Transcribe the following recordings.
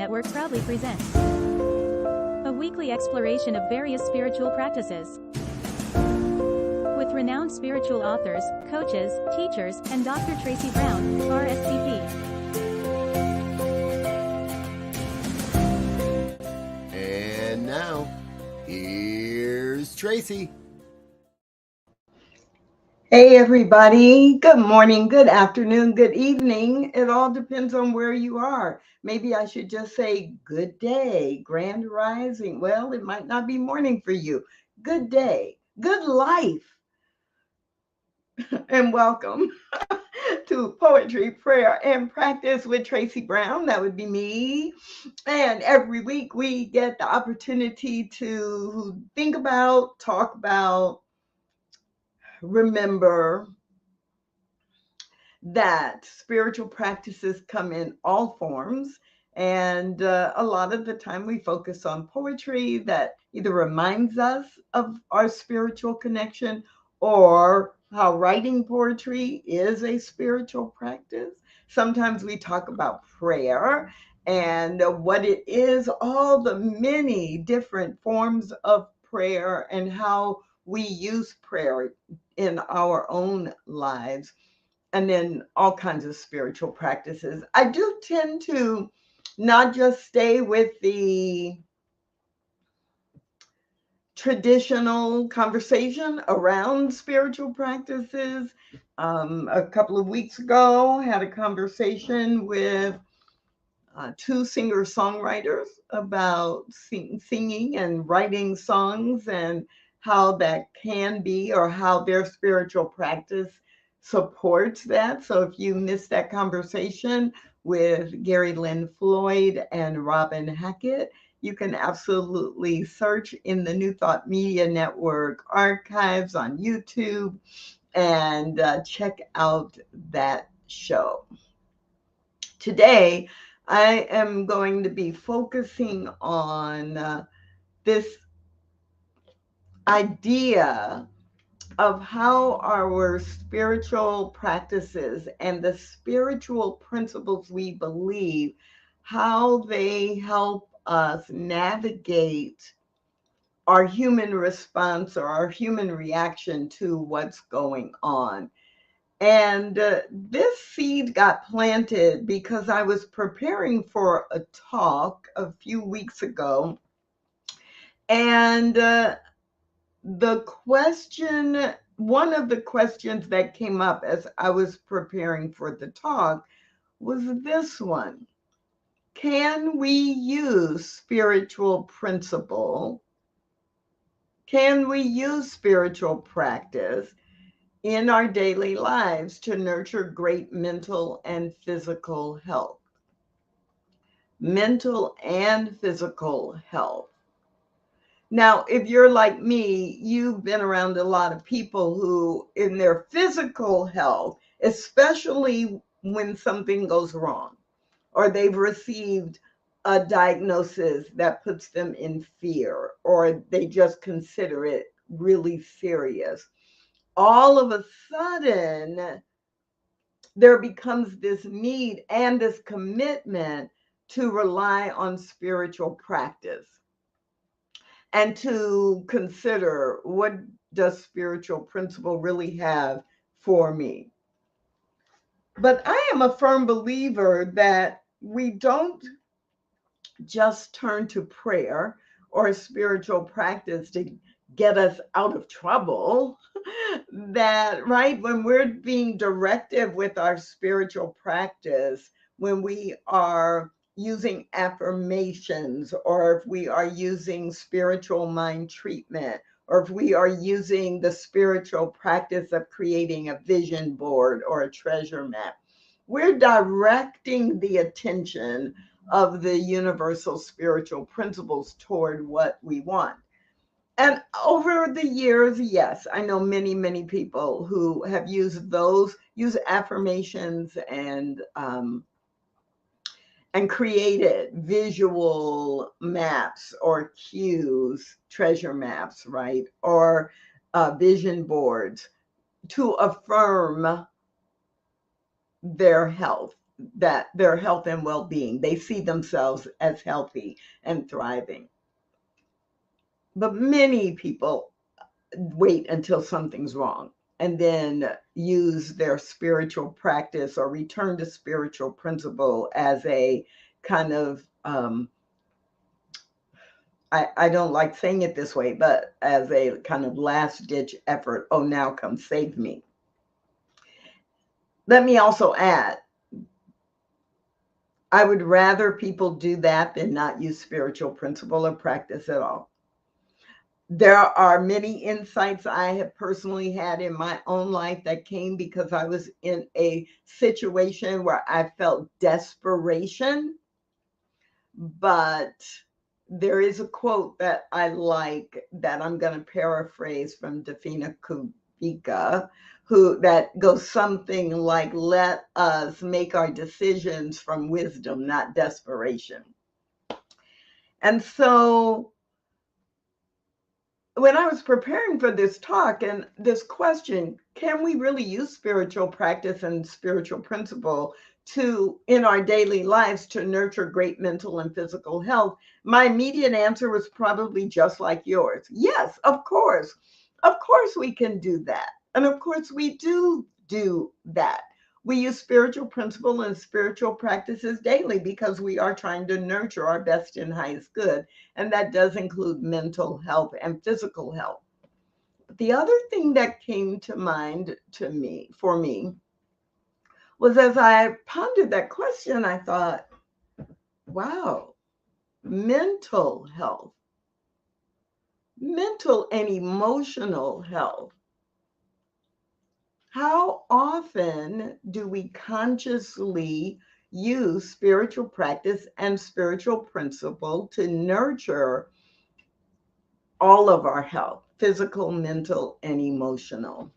Network proudly presents a weekly exploration of various spiritual practices with renowned spiritual authors, coaches, teachers, and Dr. Tracy Brown, RScP. And now, here's Tracy. Hey everybody, good morning, good afternoon, good evening. It all depends on where you are. Maybe I should just say good day, grand rising. Well, it might not be morning for you. Good day, good life, and welcome to Poetry, Prayer, and Practice with Tracy Brown. That would be me. And every week we get the opportunity to think about, talk about, remember that spiritual practices come in all forms. And a lot of the time we focus on poetry that either reminds us of our spiritual connection or how writing poetry is a spiritual practice. Sometimes we talk about prayer and what it is, all the many different forms of prayer and how we use prayer in our own lives, and then all kinds of spiritual practices. I do tend to not just stay with the traditional conversation around spiritual practices. A couple of weeks ago, had a conversation with two singer-songwriters about singing and writing songs and how that can be, or how their spiritual practice supports that. So if you missed that conversation with Gary Lynn Floyd and Robin Hackett, you can absolutely search in the New Thought Media Network archives on YouTube and check out that show. Today, I am going to be focusing on this idea of how our spiritual practices and the spiritual principles we believe, how they help us navigate our human response or our human reaction to what's going on. And this seed got planted because I was preparing for a talk a few weeks ago. And one of the questions that came up as I was preparing for the talk was this one: can we use spiritual principle? Can we use spiritual practice in our daily lives to nurture great mental and physical health? Mental and physical health. Now, if you're like me, you've been around a lot of people who, in their physical health, especially when something goes wrong, or they've received a diagnosis that puts them in fear, or they just consider it really serious, all of a sudden, there becomes this need and this commitment to rely on spiritual practice and to consider, what does spiritual principle really have for me? But I am a firm believer that we don't just turn to prayer or spiritual practice to get us out of trouble. That, right, when we're being directive with our spiritual practice, when we are using affirmations, or if we are using spiritual mind treatment, or if we are using the spiritual practice of creating a vision board or a treasure map, we're directing the attention of the universal spiritual principles toward what we want. And over the years, yes, I know many, many people who have used affirmations and created visual maps or cues, treasure maps, right? Or vision boards to affirm their health, that their health and well-being. They see themselves as healthy and thriving. But many people wait until something's wrong and then use their spiritual practice or return to spiritual principle as a kind of I don't like saying it this way, but as a kind of last ditch effort. Oh, now come save me. Let me also add, I would rather people do that than not use spiritual principle or practice at all. There are many insights I have personally had in my own life that came because I was in a situation where I felt desperation. But there is a quote that I like that I'm going to paraphrase from Defina Kubika, who that goes something like, let us make our decisions from wisdom, not desperation. And so when I was preparing for this talk and this question, can we really use spiritual practice and spiritual principle to, in our daily lives, to nurture great mental and physical health? My immediate answer was probably just like yours. Yes, of course. Of course we can do that. And of course we do that. We use spiritual principle and spiritual practices daily because we are trying to nurture our best and highest good. And that does include mental health and physical health. But the other thing that came to mind for me, was as I pondered that question, I thought, wow, mental health, mental and emotional health. How often do we consciously use spiritual practice and spiritual principle to nurture all of our health, physical, mental, and emotional?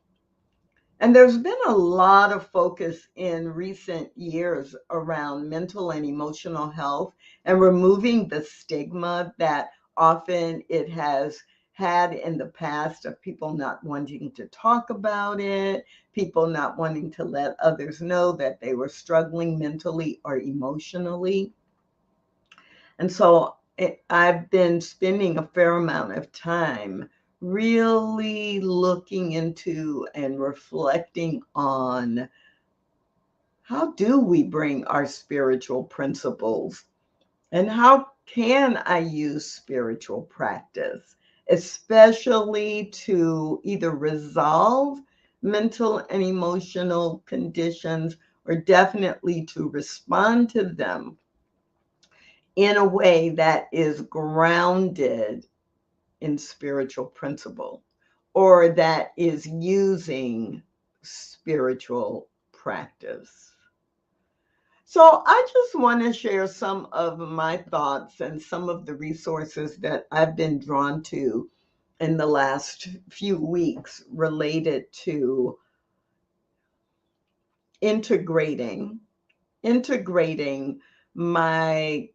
And there's been a lot of focus in recent years around mental and emotional health and removing the stigma that often it has had in the past of people not wanting to talk about it, people not wanting to let others know that they were struggling mentally or emotionally. And so I've been spending a fair amount of time really looking into and reflecting on how do we bring our spiritual principles and how can I use spiritual practice, especially to either resolve mental and emotional conditions or definitely to respond to them in a way that is grounded in spiritual principle or that is using spiritual practice. So I just want to share some of my thoughts and some of the resources that I've been drawn to in the last few weeks related to integrating my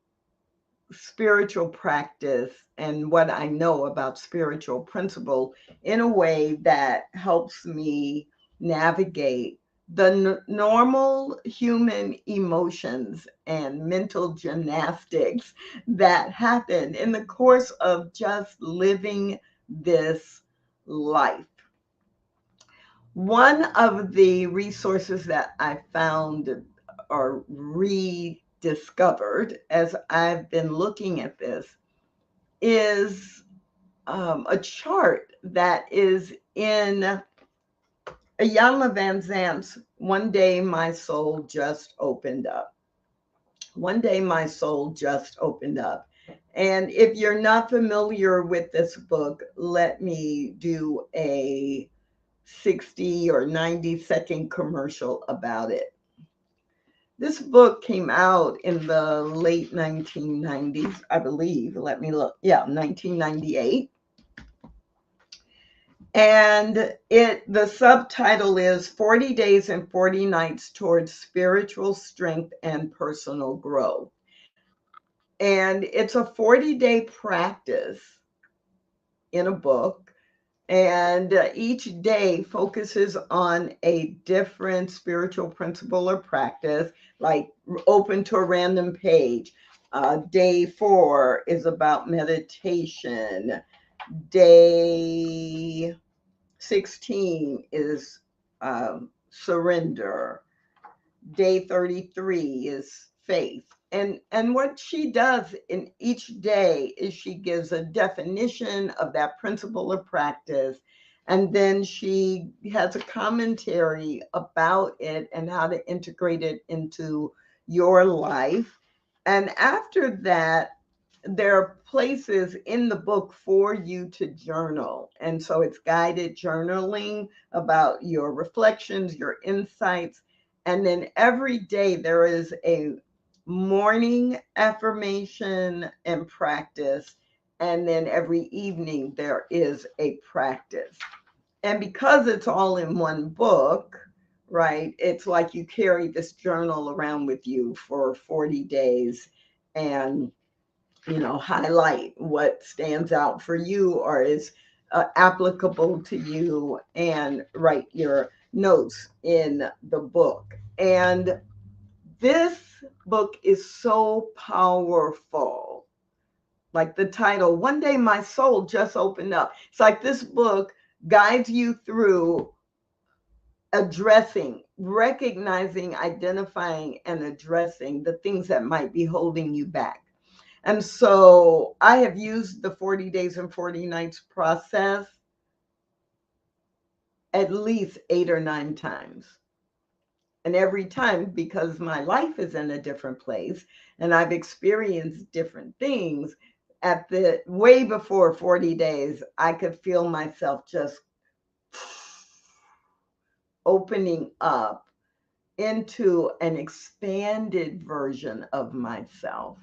spiritual practice and what I know about spiritual principle in a way that helps me navigate the normal human emotions and mental gymnastics that happen in the course of just living this life. One of the resources that I found or rediscovered as I've been looking at this is a chart that is in Iyanla Van Zant's One Day My Soul Just Opened Up. One Day My Soul Just Opened Up. And if you're not familiar with this book, let me do a 60 or 90-second commercial about it. This book came out in the late 1990s, I believe. Let me look. Yeah, 1998. And the subtitle is 40 Days and 40 Nights Towards Spiritual Strength and Personal Growth. And it's a 40-day practice in a book And each day focuses on a different spiritual principle or practice, like open to a random page. Day 4 is about meditation. Day 16 is surrender. Day 33 is faith. And what she does in each day is she gives a definition of that principle of practice, and then she has a commentary about it and how to integrate it into your life. And after that, there are places in the book for you to journal. And so it's guided journaling about your reflections, your insights. And then every day there is a morning affirmation and practice. And then every evening there is a practice. And because it's all in one book, right, it's like you carry this journal around with you for 40 days and highlight what stands out for you or is applicable to you and write your notes in the book. And this book is so powerful. Like the title, One Day My Soul Just Opened Up. It's like this book guides you through addressing, recognizing, identifying, and addressing the things that might be holding you back. And so I have used the 40 days and 40 nights process at least 8 or 9 times. And every time, because my life is in a different place and I've experienced different things, at the way before 40 days, I could feel myself just opening up into an expanded version of myself.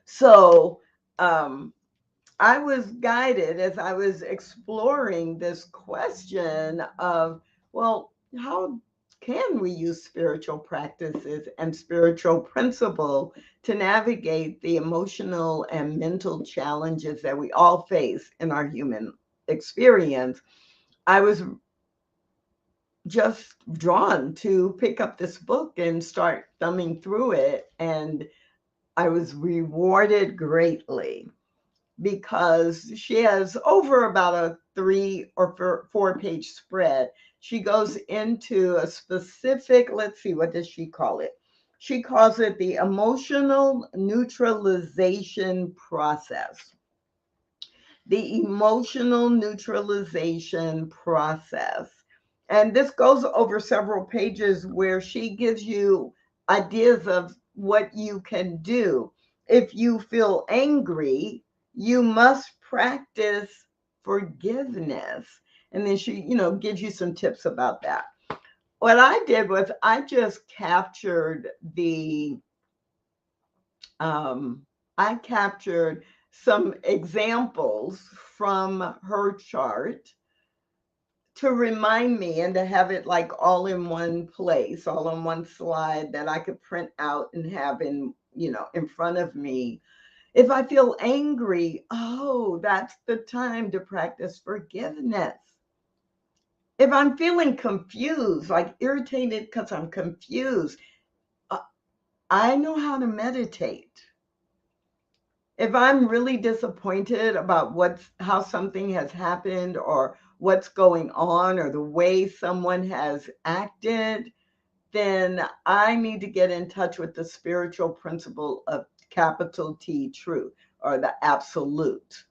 So, I was guided as I was exploring this question of, well, how can we use spiritual practices and spiritual principle to navigate the emotional and mental challenges that we all face in our human experience? I was just drawn to pick up this book and start thumbing through it. And I was rewarded greatly because she has over about a 3 or 4 page spread. She goes into a specific, let's see, what does she call it? She calls it the emotional neutralization process. The emotional neutralization process. And this goes over several pages where she gives you ideas of what you can do. If you feel angry, you must practice forgiveness. And then she, gives you some tips about that. What I did was I just captured I captured some examples from her chart to remind me and to have it like all in one place, all on one slide that I could print out and have in front of me. If I feel angry, oh, that's the time to practice forgiveness. If I'm feeling confused, like irritated because I'm confused, I know how to meditate. If I'm really disappointed about how something has happened or what's going on or the way someone has acted, then I need to get in touch with the spiritual principle of capital T truth or the absolute,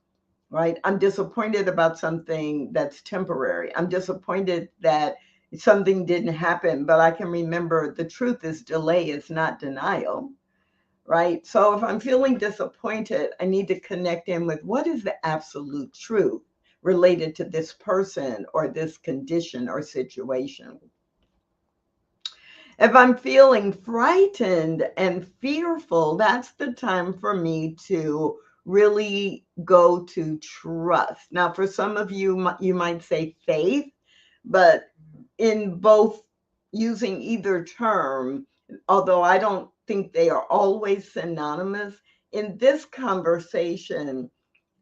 right? I'm disappointed about something that's temporary. I'm disappointed that something didn't happen, but I can remember the truth is delay is not denial, right? So if I'm feeling disappointed, I need to connect in with what is the absolute truth related to this person or this condition or situation. If I'm feeling frightened and fearful, that's the time for me to really go to trust. Now, for some of you, you might say faith, but in both using either term, although I don't think they are always synonymous, in this conversation,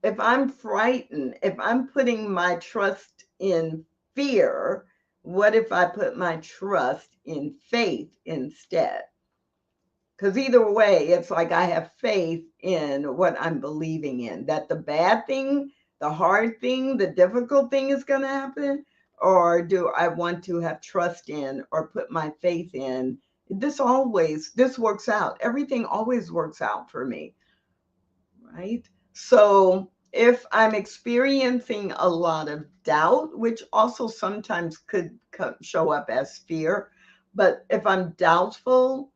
if I'm frightened, if I'm putting my trust in fear, what if I put my trust in faith instead? Because either way, it's like I have faith in what I'm believing in, that the bad thing, the hard thing, the difficult thing is going to happen. Or do I want to have trust in or put my faith in? This works out. Everything always works out for me, right? So if I'm experiencing a lot of doubt, which also sometimes could show up as fear, but if I'm doubtful,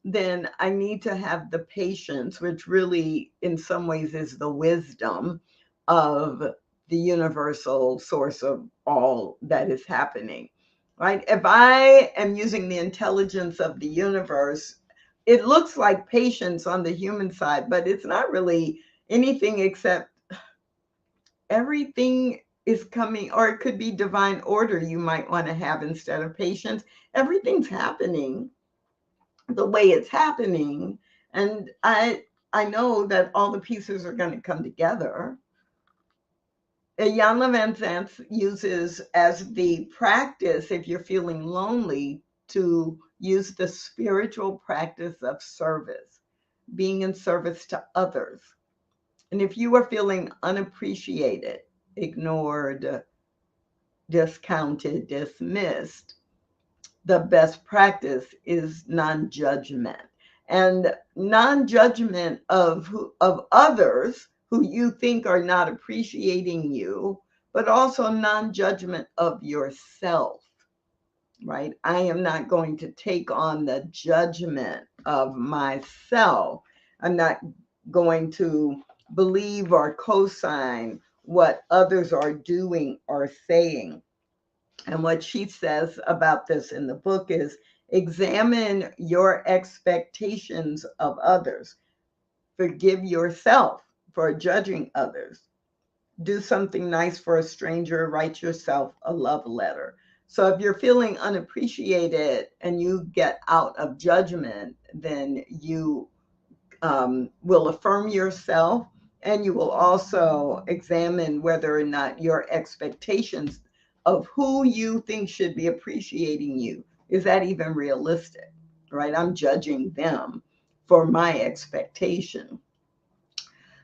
then I need to have the patience, which really, in some ways, is the wisdom of the universal source of all that is happening, right? If I am using the intelligence of the universe, it looks like patience on the human side, but it's not really anything except everything is coming, or it could be divine order you might want to have instead of patience. Everything's happening the way it's happening, and I know that all the pieces are going to come together. Jan Van Zant uses as the practice, if you're feeling lonely, to use the spiritual practice of service, being in service to others. And if you are feeling unappreciated, ignored, discounted, dismissed, the best practice is non-judgment, and non-judgment of others who you think are not appreciating you, but also non-judgment of yourself, right? I am not going to take on the judgment of myself. I'm not going to believe or co-sign what others are doing or saying. And what she says about this in the book is examine your expectations of others. Forgive yourself for judging others. Do something nice for a stranger. Write yourself a love letter. So if you're feeling unappreciated and you get out of judgment, then you will affirm yourself, and you will also examine whether or not your expectations of who you think should be appreciating you, is that even realistic, right? I'm judging them for my expectation.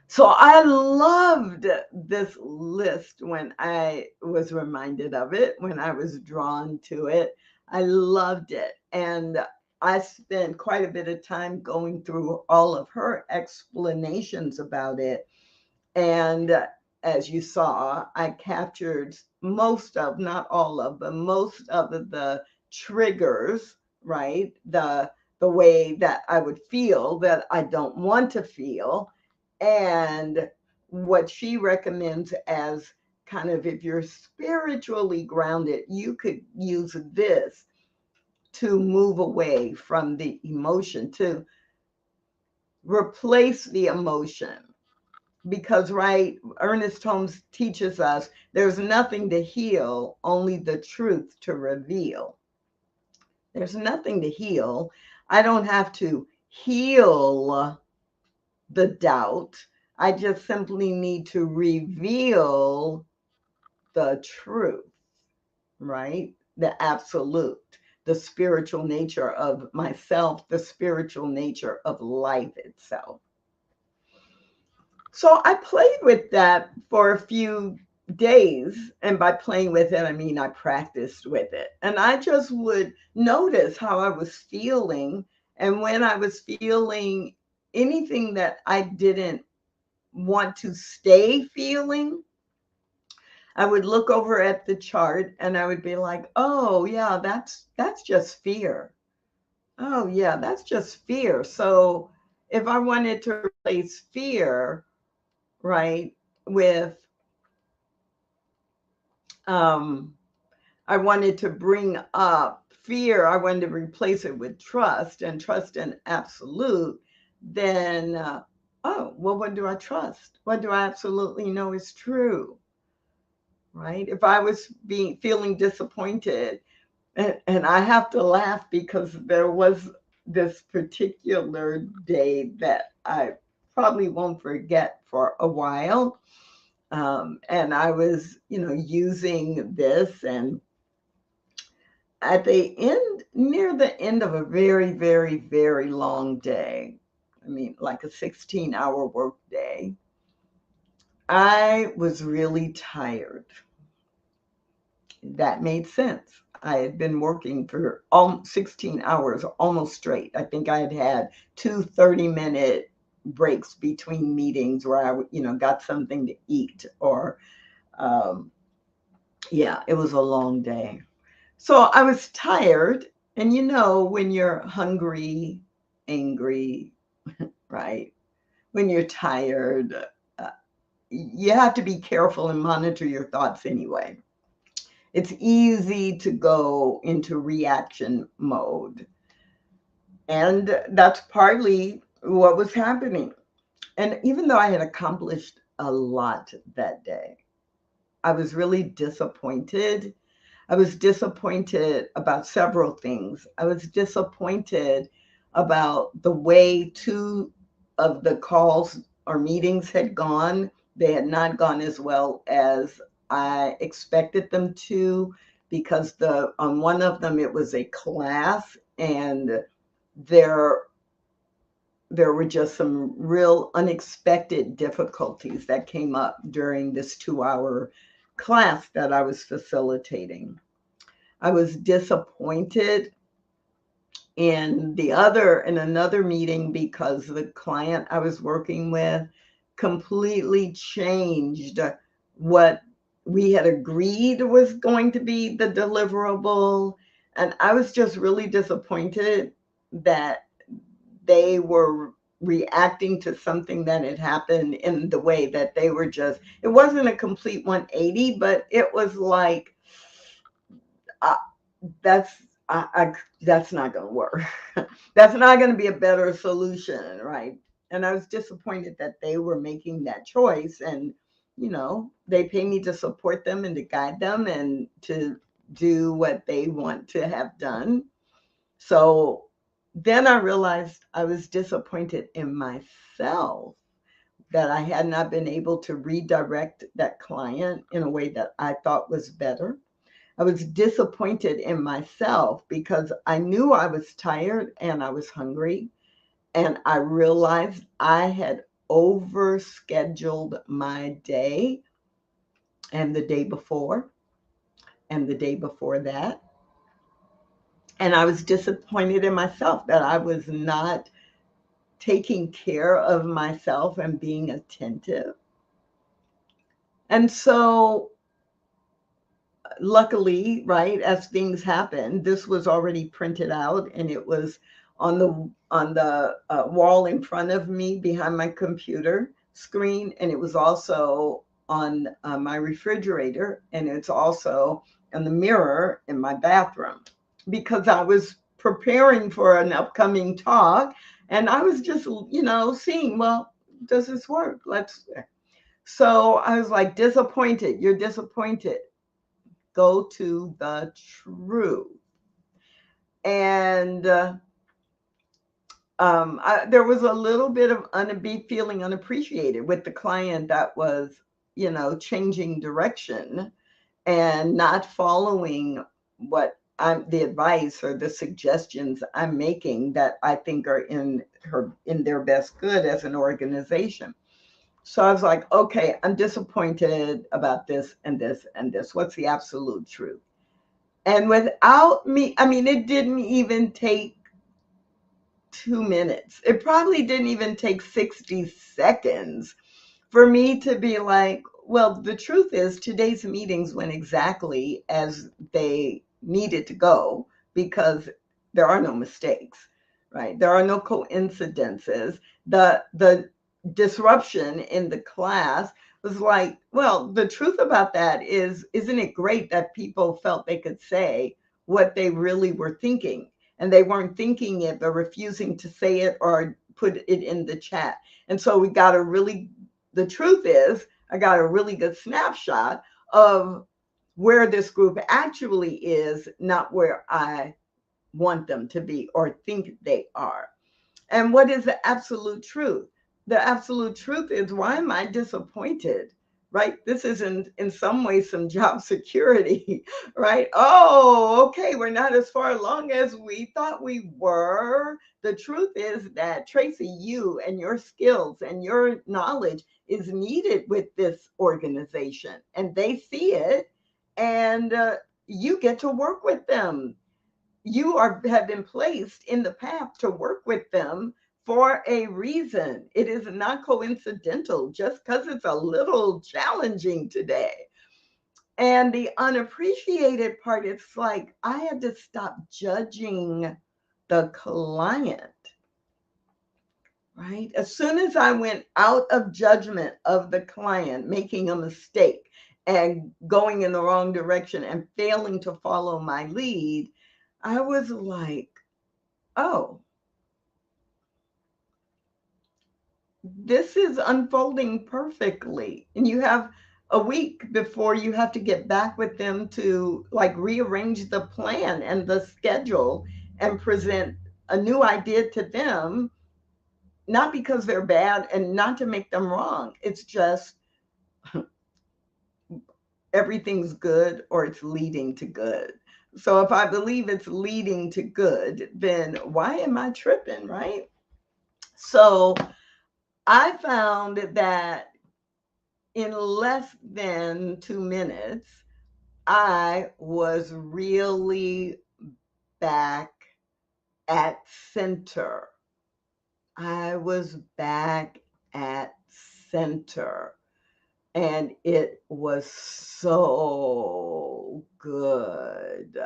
So I loved this list when I was reminded of it, when I was drawn to it. I loved it. And I spent quite a bit of time going through all of her explanations about it. And as you saw, I captured most of, not all of, but most of the triggers, right? The way that I would feel that I don't want to feel, and what she recommends as kind of, if you're spiritually grounded, you could use this to move away from the emotion, to replace the emotion. Because, right, Ernest Holmes teaches us there's nothing to heal, only the truth to reveal. There's nothing to heal. I don't have to heal the doubt. I just simply need to reveal the truth, right? The absolute, the spiritual nature of myself, the spiritual nature of life itself. So I played with that for a few days. And by playing with it, I mean I practiced with it. And I just would notice how I was feeling. And when I was feeling anything that I didn't want to stay feeling, I would look over at the chart and I would be like, oh yeah, that's just fear. Oh yeah, that's just fear. So if I wanted to replace fear, right, with I wanted to bring up fear, I wanted to replace it with trust, and trust in absolute, then oh well, what do I trust? What do I absolutely know is true? Right? If I was feeling disappointed, and I have to laugh because there was this particular day that I probably won't forget for a while. And I was, using this, and at the end, near the end of a very, very, very long day, I mean, like a 16-hour work day, I was really tired. That made sense. I had been working for 16 hours almost straight. I think I had two 30-minute breaks between meetings where I, got something to eat, or, yeah, it was a long day. So I was tired. And when you're hungry, angry, right? When you're tired, uh, you have to be careful and monitor your thoughts anyway. It's easy to go into reaction mode. And that's partly what was happening. And even though I had accomplished a lot that day, I was really disappointed. I was disappointed about several things. I was disappointed about the way two of the calls or meetings had gone. They had not gone as well as I expected them to, because on one of them it was a class, and there there were just some real unexpected difficulties that came up during this 2-hour class that I was facilitating. I was disappointed in another meeting because the client I was working with completely changed what we had agreed was going to be the deliverable. And I was just really disappointed that they were reacting to something that had happened in the way that they were just, it wasn't a complete 180, but it was like, uh, that's that's not going to work. That's not going to be a better solution, right? And I was disappointed that they were making that choice. And they pay me to support them and to guide them and to do what they want to have done. So then I realized I was disappointed in myself that I had not been able to redirect that client in a way that I thought was better. I was disappointed in myself because I knew I was tired and I was hungry. And I realized I had overscheduled my day, and the day before, and the day before that. And I was disappointed in myself that I was not taking care of myself and being attentive. And so luckily, right, as things happen, this was already printed out, and it was on the wall in front of me behind my computer screen, and it was also on my refrigerator, and it's also in the mirror in my bathroom, because I was preparing for an upcoming talk, and I was just seeing, well, does this work? So I was like, disappointed. You're disappointed. Go to the truth. And there was a little bit of feeling unappreciated with the client that was, changing direction and not following the advice or the suggestions I'm making that I think are in their best good as an organization. So I was like, okay, I'm disappointed about this and this and this. What's the absolute truth? And without me, I mean, it didn't even take 2 minutes. It probably didn't even take 60 seconds for me to be like, well, the truth is today's meetings went exactly as they needed to go, because there are no mistakes, right? There are no coincidences. The disruption in the class was like, well, the truth about that is, isn't it great that people felt they could say what they really were thinking? And they weren't thinking it, but refusing to say it or put it in the chat. And so the truth is, I got a really good snapshot of where this group actually is, not where I want them to be or think they are. And what is the absolute truth? the absolute truth is, why am I disappointed? Right? This is in some ways some job security, right? Oh, okay, we're not as far along as we thought we were. The truth is that, Tracy, you and your skills and your knowledge is needed with this organization, and they see it, and you get to work with them. You have been placed in the path to work with them for a reason. It is not coincidental just because it's a little challenging today. And the unappreciated part, it's like I had to stop judging the client, right? As soon as I went out of judgment of the client making a mistake and going in the wrong direction and failing to follow my lead, I was like, oh, this is unfolding perfectly. And you have a week before you have to get back with them to like rearrange the plan and the schedule and present a new idea to them, not because they're bad and not to make them wrong. It's just everything's good or it's leading to good. So if I believe it's leading to good, then why am I tripping, right? So I found that in less than 2 minutes, I was really back at center. I was back at center. And it was so good.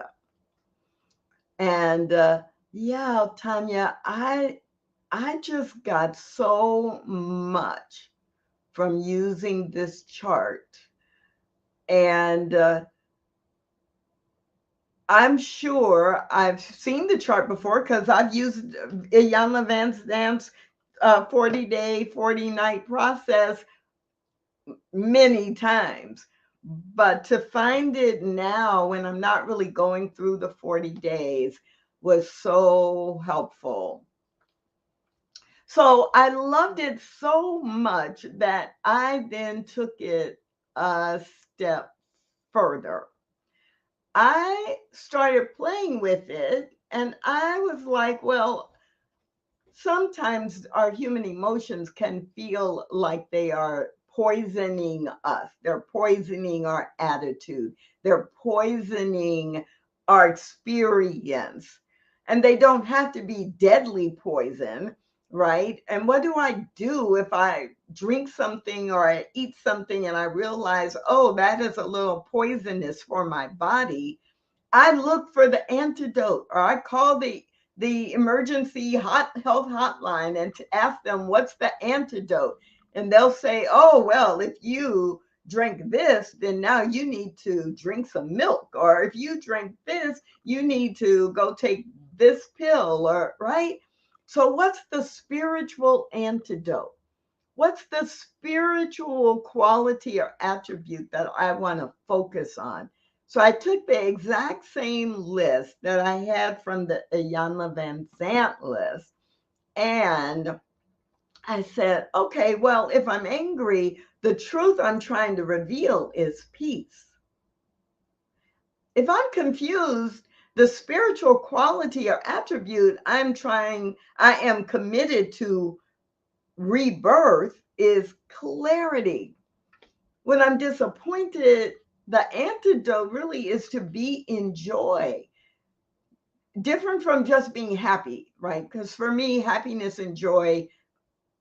And yeah, Tanya, I just got so much from using this chart. And I'm sure I've seen the chart before because I've used Iyanla Van Zandt's 40-day, 40-night process many times. But to find it now when I'm not really going through the 40 days was so helpful. So I loved it so much that I then took it a step further. I started playing with it and I was like, well, sometimes our human emotions can feel like they are poisoning us. They're poisoning our attitude. They're poisoning our experience. And they don't have to be deadly poison, right? And what do I do if I drink something or I eat something and I realize, oh, that is a little poisonous for my body? I look for the antidote, or I call the emergency health hotline and to ask them what's the antidote. And they'll say, oh, well, if you drink this, then now you need to drink some milk. Or if you drink this, you need to go take this pill, or right? So what's the spiritual antidote? What's the spiritual quality or attribute that I want to focus on? So I took the exact same list that I had from the Iyanla Van Zandt list, and I said, okay, well, if I'm angry, the truth I'm trying to reveal is peace. If I'm confused, the spiritual quality or attribute I am committed to rebirth is clarity. When I'm disappointed, the antidote really is to be in joy, different from just being happy, right? Because for me, happiness and joy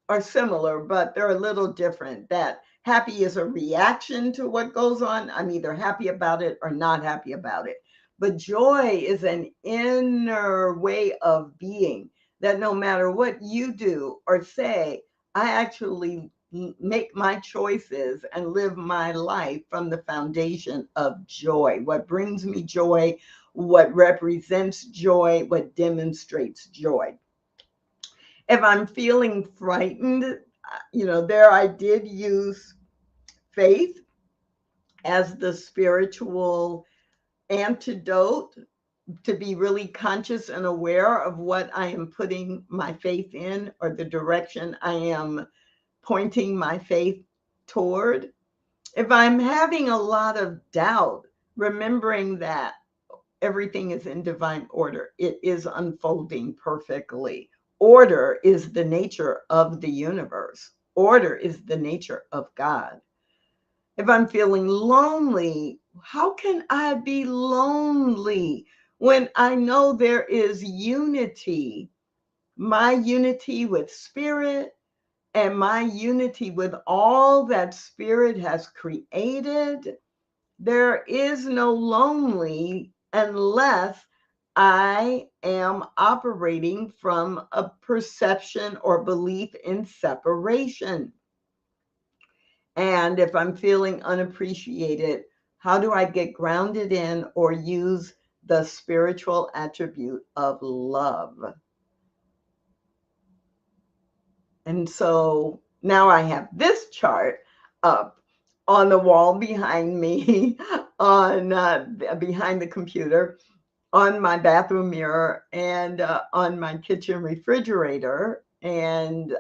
are similar, but they're a little different. That happy is a reaction to what goes on. I'm either happy about it or not happy about it. But joy is an inner way of being that no matter what you do or say, I actually make my choices and live my life from the foundation of joy. What brings me joy, what represents joy, what demonstrates joy. If I'm feeling frightened, there I did use faith as the spiritual antidote to be really conscious and aware of what I am putting my faith in or the direction I am pointing my faith toward. If I'm having a lot of doubt, remembering that everything is in divine order, it is unfolding perfectly. Order is the nature of the universe, order is the nature of God. If I'm feeling lonely, how can I be lonely when I know there is unity? My unity with spirit and my unity with all that spirit has created. There is no lonely unless I am operating from a perception or belief in separation. And if I'm feeling unappreciated, how do I get grounded in or use the spiritual attribute of love? And so now I have this chart up on the wall behind me, on behind the computer, on my bathroom mirror, and on my kitchen refrigerator, and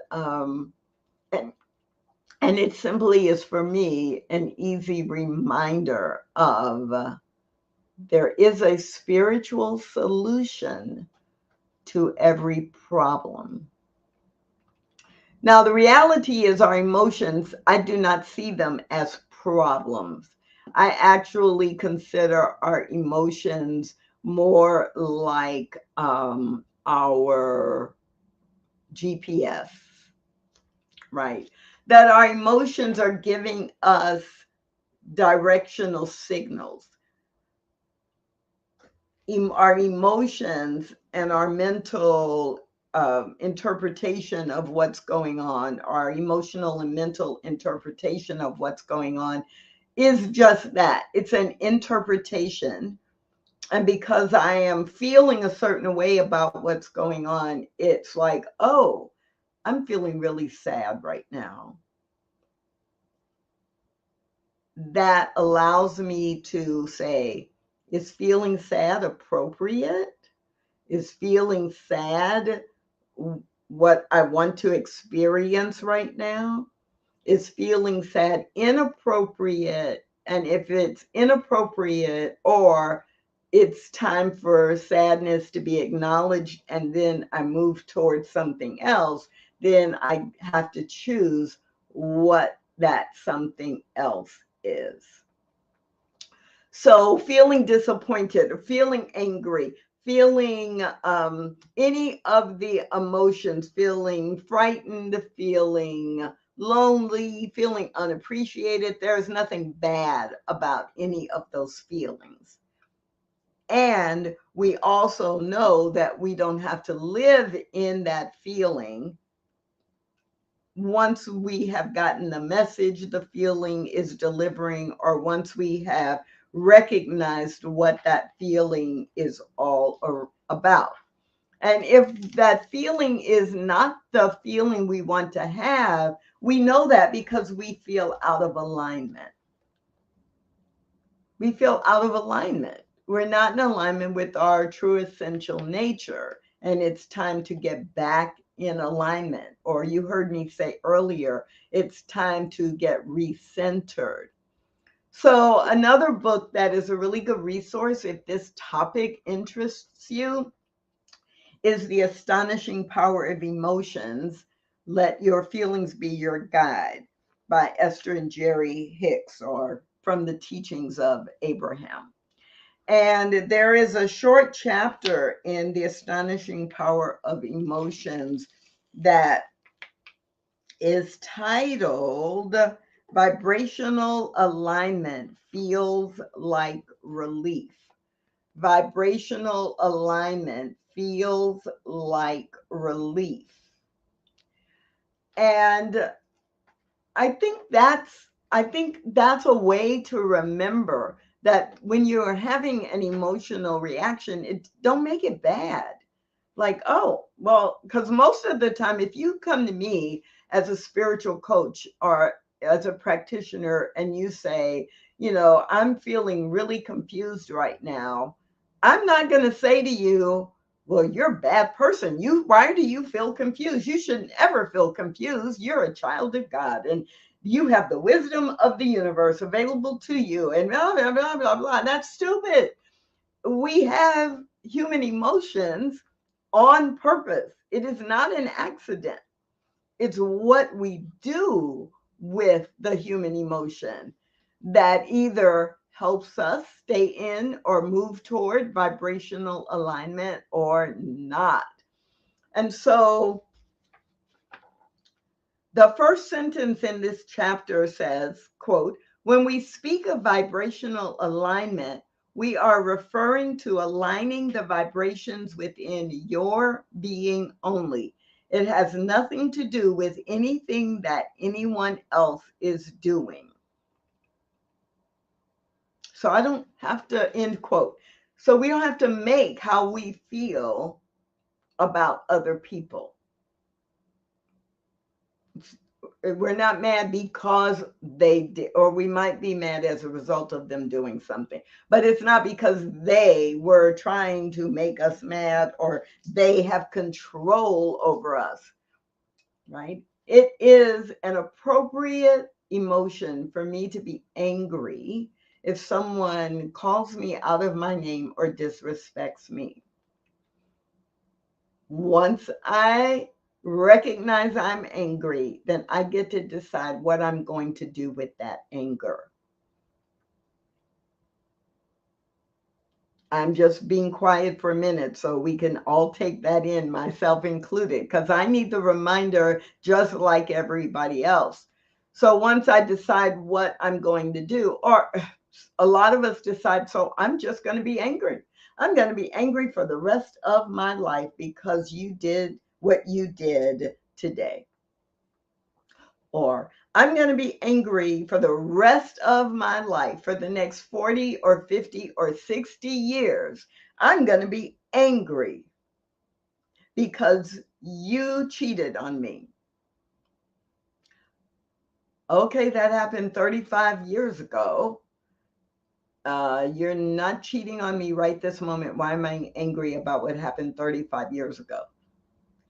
it simply is for me an easy reminder of there is a spiritual solution to every problem. Now, the reality is our emotions, I do not see them as problems. I actually consider our emotions more like our GPS, right? That our emotions are giving us directional signals. Our emotions and our mental interpretation of what's going on, our emotional and mental interpretation of what's going on is just that. It's an interpretation. And because I am feeling a certain way about what's going on, it's like, oh, I'm feeling really sad right now. That allows me to say, is feeling sad appropriate? Is feeling sad what I want to experience right now? Is feeling sad inappropriate? And if it's inappropriate, or it's time for sadness to be acknowledged and then I move towards something else, then I have to choose what that something else is. So feeling disappointed, feeling angry, feeling any of the emotions, feeling frightened, feeling lonely, feeling unappreciated, there's nothing bad about any of those feelings. And we also know that we don't have to live in that feeling. Once we have gotten the message the feeling is delivering, or once we have recognized what that feeling is all about. And if that feeling is not the feeling we want to have, we know that because we feel out of alignment. We feel out of alignment. We're not in alignment with our true essential nature. And it's time to get back in alignment. Or you heard me say earlier, it's time to get recentered. So another book that is a really good resource if this topic interests you is The Astonishing Power of Emotions. Let Your Feelings Be Your Guide by Esther and Jerry Hicks, or From the Teachings of Abraham. And there is a short chapter in The Astonishing Power of Emotions that is titled Vibrational Alignment Feels Like Relief. Vibrational alignment feels like relief. And I think that's a way to remember that when you're having an emotional reaction, don't make it bad. Like, oh, well, because most of the time, if you come to me as a spiritual coach or as a practitioner and you say, I'm feeling really confused right now, I'm not going to say to you, Well, you're a bad person. Why do you feel confused? You should never feel confused. You're a child of God, and you have the wisdom of the universe available to you, and blah, blah, blah, blah, blah. That's stupid. We have human emotions on purpose. It is not an accident. It's what we do with the human emotion that either helps us stay in or move toward vibrational alignment or not. And so the first sentence in this chapter says, quote, when we speak of vibrational alignment, we are referring to aligning the vibrations within your being only. It has nothing to do with anything that anyone else is doing. So I don't have to, end quote. So we don't have to make how we feel about other people. We're not mad because they did, or we might be mad as a result of them doing something, but it's not because they were trying to make us mad or they have control over us, right? It is an appropriate emotion for me to be angry if someone calls me out of my name or disrespects me. Once I recognize I'm angry, then I get to decide what I'm going to do with that anger. I'm just being quiet for a minute so we can all take that in, myself included, because I need the reminder just like everybody else. So once I decide what I'm going to do, or a lot of us decide, so I'm just going to be angry. I'm going to be angry for the rest of my life because you did what you did today. Or I'm going to be angry for the rest of my life, for the next 40 or 50 or 60 years. I'm going to be angry because you cheated on me. Okay, that happened 35 years ago. You're not cheating on me right this moment. Why am I angry about what happened 35 years ago?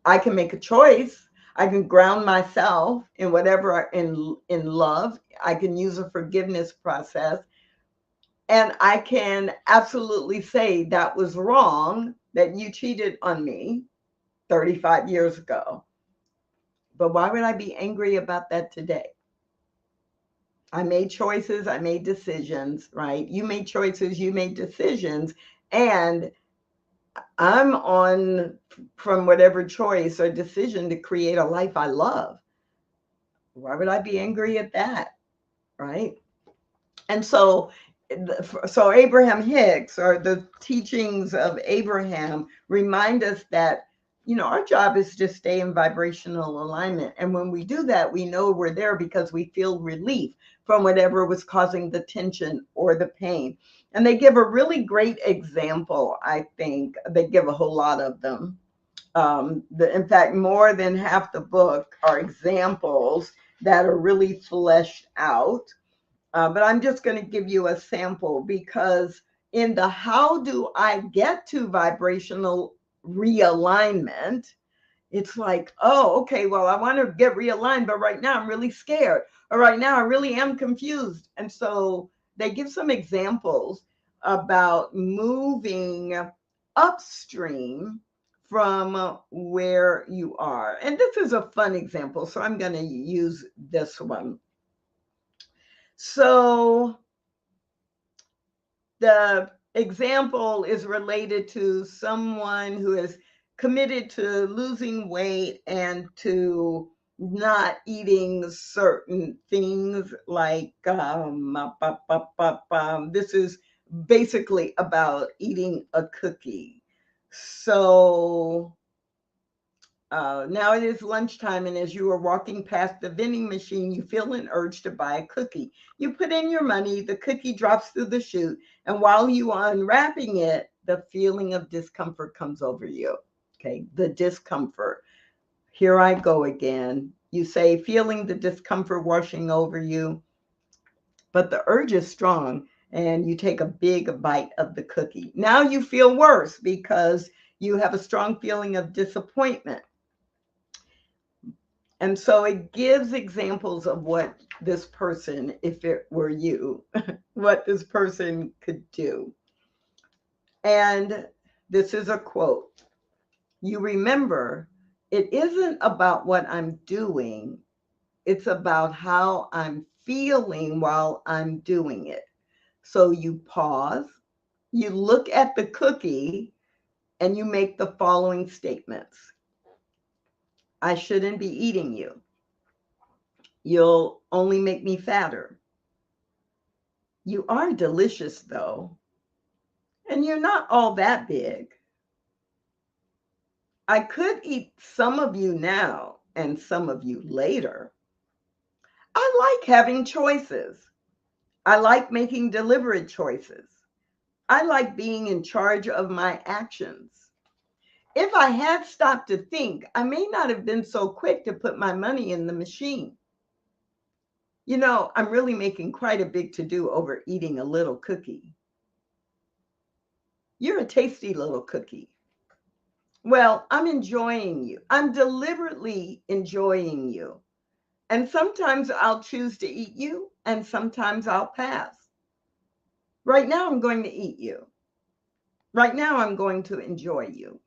I can make a choice. I can ground myself in whatever in love. I can use a forgiveness process, and I can absolutely say that was wrong, that you cheated on me 35 years ago. But why would I be angry about that today? I made choices, I made decisions, right? You made choices, you made decisions, and I'm on from whatever choice or decision to create a life I love. Why would I be angry at that? Right. And so Abraham Hicks, or the teachings of Abraham, remind us that, our job is to stay in vibrational alignment. And when we do that, we know we're there because we feel relief from whatever was causing the tension or the pain. And they give a really great example. I think they give a whole lot of them. In fact, more than half the book are examples that are really fleshed out. But I'm just going to give you a sample, because in the how do I get to vibrational realignment, it's like, oh, okay, well, I want to get realigned, but right now I'm really scared, or right now I really am confused. And so they give some examples about moving upstream from where you are. And this is a fun example, so I'm going to use this one. So the example is related to someone who is committed to losing weight and to not eating certain things, like this is basically about eating a cookie. So now it is lunchtime, and as you are walking past the vending machine, you feel an urge to buy a cookie. You put in your money, the cookie drops through the chute, and while you are unwrapping it, the feeling of discomfort comes over you. Okay, the discomfort. Here I go again. You say, feeling the discomfort washing over you, but the urge is strong, and you take a big bite of the cookie. Now you feel worse because You have a strong feeling of disappointment. And so it gives examples of what this person, if it were you, what this person could do. And this is a quote. You remember, it isn't about what I'm doing, it's about how I'm feeling while I'm doing it. So you pause, you look at the cookie, and you make the following statements. I shouldn't be eating you. You'll only make me fatter. You are delicious, though, and you're not all that big. I could eat some of you now and some of you later. I like having choices. I like making deliberate choices. I like being in charge of my actions. If I had stopped to think, I may not have been so quick to put my money in the machine. You know, I'm really making quite a big to-do over eating a little cookie. You're a tasty little cookie. Well, I'm enjoying you. I'm deliberately enjoying you. And sometimes I'll choose to eat you, and sometimes I'll pass. Right now, I'm going to eat you. Right now, I'm going to enjoy you.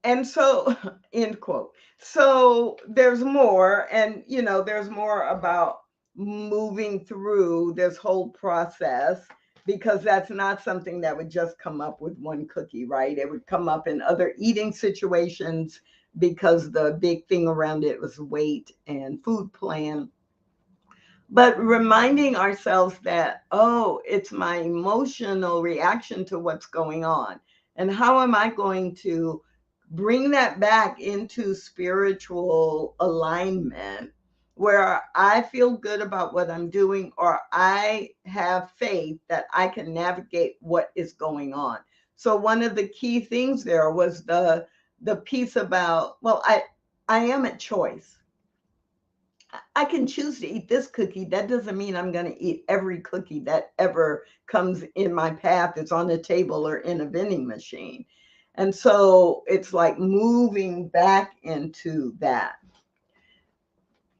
And so, end quote. So there's more, and there's more about moving through this whole process, because that's not something that would just come up with one cookie, right? It would come up in other eating situations, because the big thing around it was weight and food plan. But reminding ourselves that, oh, it's my emotional reaction to what's going on. And how am I going to bring that back into spiritual alignment, where I feel good about what I'm doing, or I have faith that I can navigate what is going on. So one of the key things there was the piece about, well, I am at choice. I can choose to eat this cookie. That doesn't mean I'm going to eat every cookie that ever comes in my path, it's on the table or in a vending machine. And so it's like moving back into that.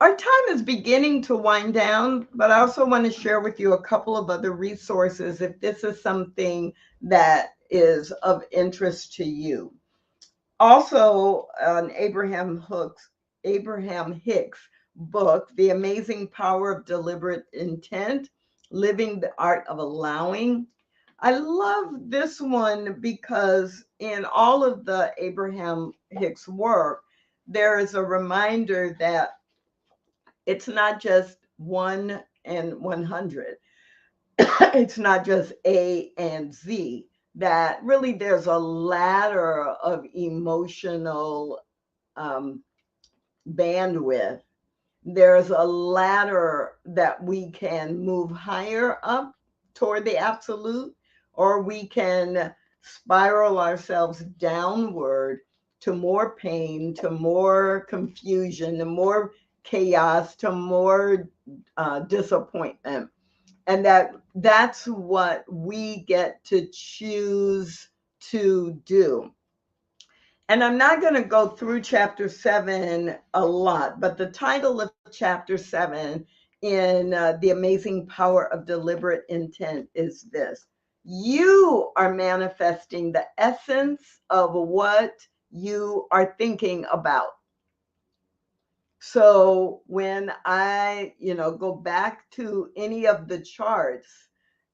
Our time is beginning to wind down, but I also want to share with you a couple of other resources if this is something that is of interest to you. Also, on Abraham Hicks' book, The Amazing Power of Deliberate Intent, Living the Art of Allowing. I love this one because in all of the Abraham Hicks work, there is a reminder that it's not just 1 and 100. It's not just A and Z, that really there's a ladder of emotional bandwidth. There's a ladder that we can move higher up toward the absolute, or we can spiral ourselves downward to more pain, to more confusion, to more chaos, to more disappointment. And that's what we get to choose to do. And I'm not going to go through chapter 7 a lot, but the title of chapter 7 in The Amazing Power of Deliberate Intent is this: you are manifesting the essence of what you are thinking about. So when I, go back to any of the charts,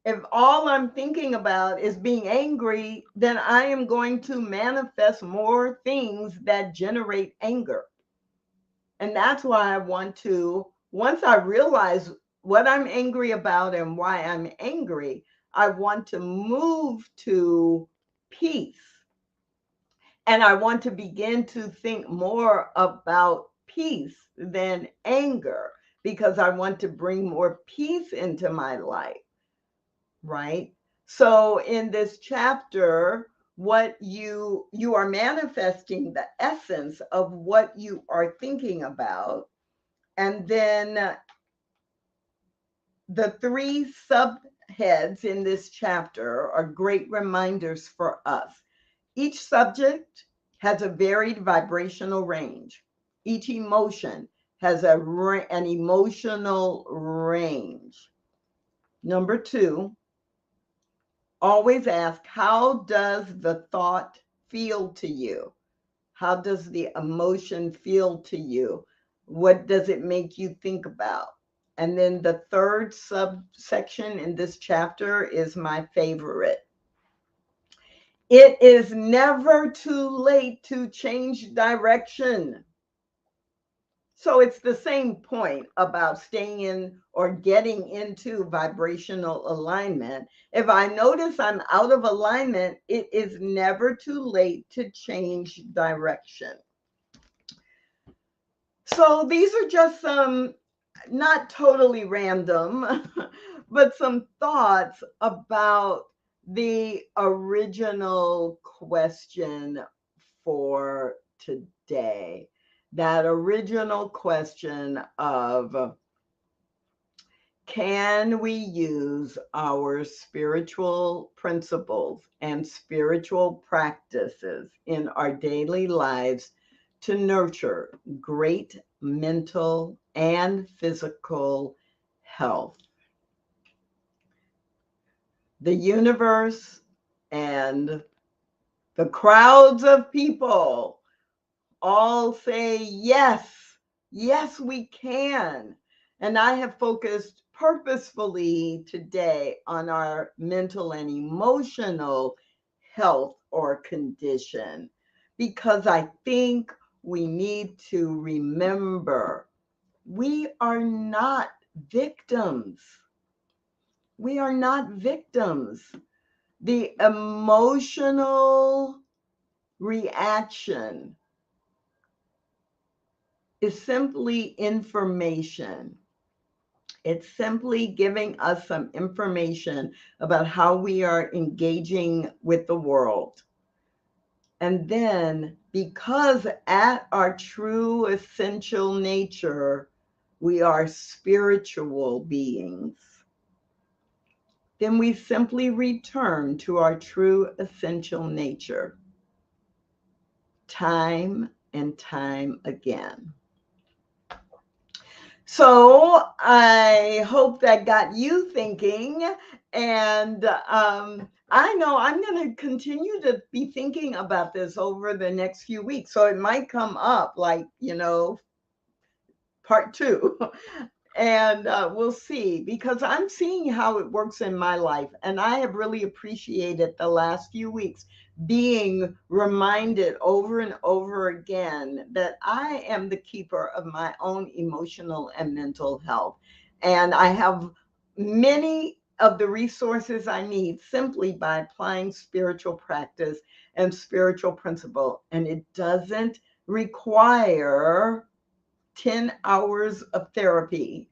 if all I'm thinking about is being angry, then I am going to manifest more things that generate anger. And that's why I want to, once I realize what I'm angry about and why I'm angry, I want to move to peace. And I want to begin to think more about peace than anger, because I want to bring more peace into my life, right? So in this chapter, what you are manifesting the essence of what you are thinking about. And then the 3 subheads in this chapter are great reminders for us. Each subject has a varied vibrational range. Each emotion has an emotional range. Number 2, always ask, how does the thought feel to you? How does the emotion feel to you? What does it make you think about? And then the third subsection in this chapter is my favorite. It is never too late to change direction. So it's the same point about staying in or getting into vibrational alignment. If I notice I'm out of alignment, it is never too late to change direction. So these are just some, not totally random, but some thoughts about the original question for today. That original question of, can we use our spiritual principles and spiritual practices in our daily lives to nurture great mental and physical health? The universe and the crowds of people all say, yes, yes, we can. And I have focused purposefully today on our mental and emotional health or condition, because I think we need to remember we are not victims. We are not victims. The emotional reaction is simply information. It's simply giving us some information about how we are engaging with the world. And then, because at our true essential nature, we are spiritual beings, then we simply return to our true essential nature time and time again. So I hope that got you thinking, and I know I'm going to continue to be thinking about this over the next few weeks. So it might come up like, part 2. And we'll see, because I'm seeing how it works in my life. And I have really appreciated the last few weeks being reminded over and over again that I am the keeper of my own emotional and mental health. And I have many of the resources I need simply by applying spiritual practice and spiritual principle. And it doesn't require 10 hours of therapy.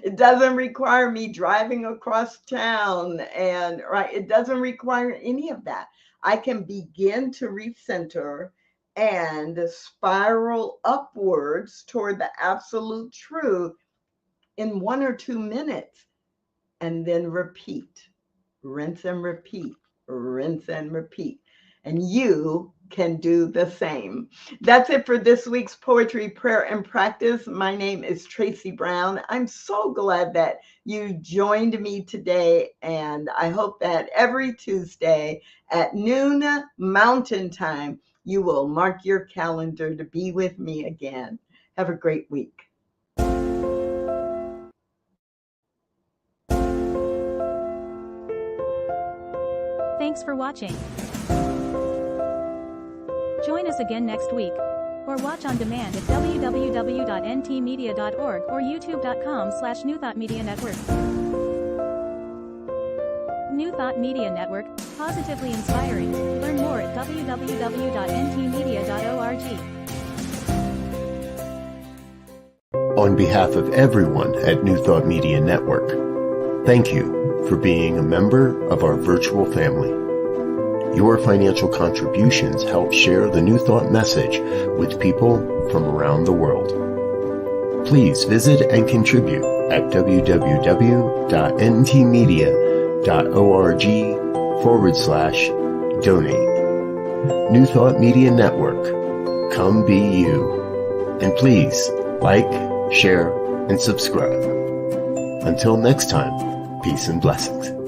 It doesn't require me driving across town, and it doesn't require any of that. I can begin to recenter and spiral upwards toward the absolute truth in 1 or 2 minutes, and then repeat, rinse and repeat, rinse and repeat. And you can do the same. That's it for this week's Poetry, Prayer, and Practice. My name is Tracy Brown. I'm so glad that you joined me today, and I hope that every Tuesday at noon Mountain Time, you will mark your calendar to be with me again. Have a great week. Thanks for watching. Join us again next week, or watch on demand at www.ntmedia.org or youtube.com/New Thought Media Network. New Thought Media Network, positively inspiring. Learn more at www.ntmedia.org. On behalf of everyone at New Thought Media Network, thank you for being a member of our virtual family. Your financial contributions help share the New Thought message with people from around the world. Please visit and contribute at www.ntmedia.org/donate. New Thought Media Network. Come be you. And please like, share, and subscribe. Until next time, peace and blessings.